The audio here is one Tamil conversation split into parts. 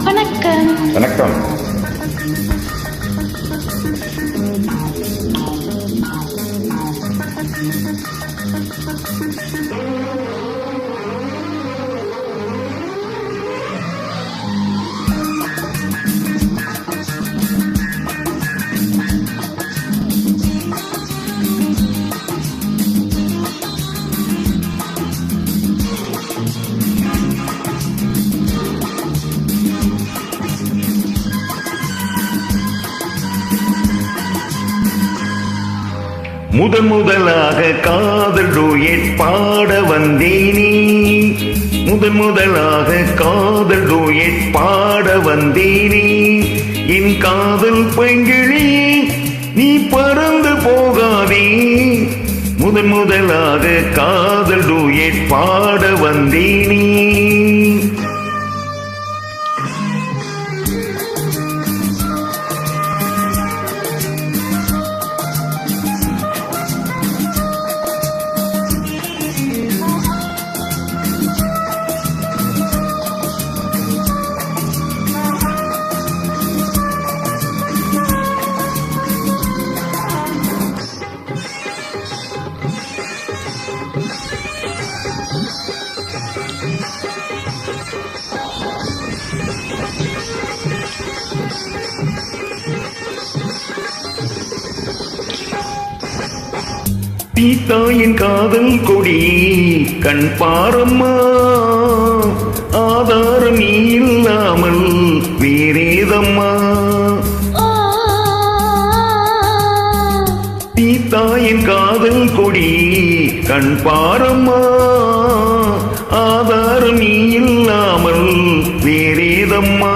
வணக்கம். வணக்கம். முதலாக காதல் டூயட் பாட வந்தேனே. முதலாக காதல் டூயட் பாட வந்தேனே. என் காதல் பைங்கிழி நீ பறந்து போகாதே. முதலாக காதல் டூயட் பாட வந்தேனே. தாயின் காதல் கொடி கண் பாரம்மா. ஆதாரம் நீ இல்லாமல் வேறேதம்மா. தாயின் காதல் கொடி கண் பாரம்மா. ஆதாரம் நீ இல்லாமல் வேறேதம்மா.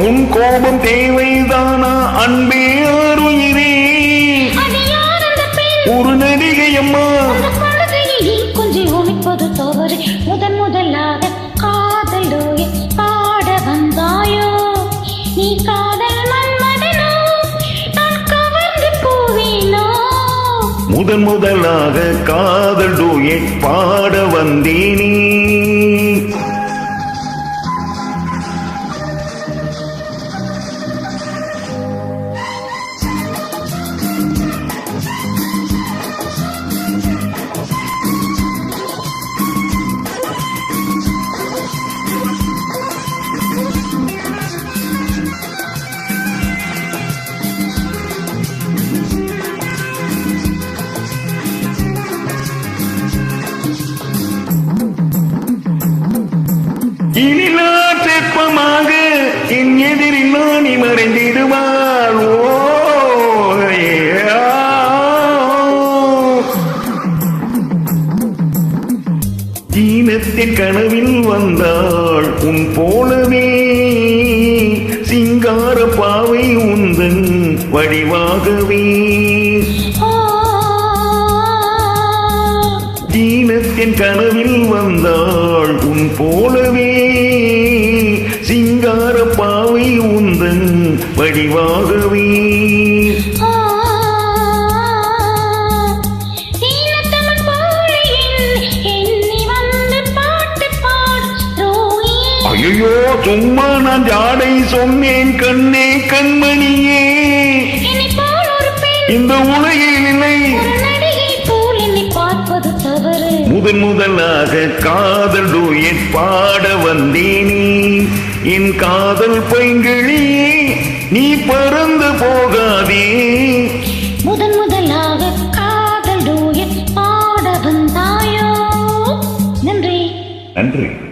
உன் கோபம் தேவைதானா அன்பே ஆருயிரே. ஒரு நடிகை அம்மா கொஞ்சம் உழைப்பது தவறு. முதலாக காதல் டூயட் பாட வந்தாயோ. நீ காதல் மன்மதனோ நான் கவர்ந்து போவேனோ. முதலாக காதல் டூயட் பாட வந்தேனே. இனிலா தெப்பமாக என் எதிரில் நாணி மறைந்திடுவாள். ஜீனத்தின் கனவில் வந்தாள் உன் போலவே. சிங்கார பாவை உந்தன் வடிவாகவே. ஜீனத்தின் கனவில் வந்தாள் உன் போலவே. சிங்கார பாவை உந்தன் வடிவாகவே. ஐயோ சும்மா நான் ஜாடை சொன்னேன் கண்ணே கண்மணியே. இந்த உலகில் இல்லை முதலாக காதல் டூயட் பாட வந்தேனே. என் காதல் பைங்கிழி நீ பறந்து போகாதே. முதலாக காதல் டூயட் பாட வந்தாயோ. நன்றி. நன்றி.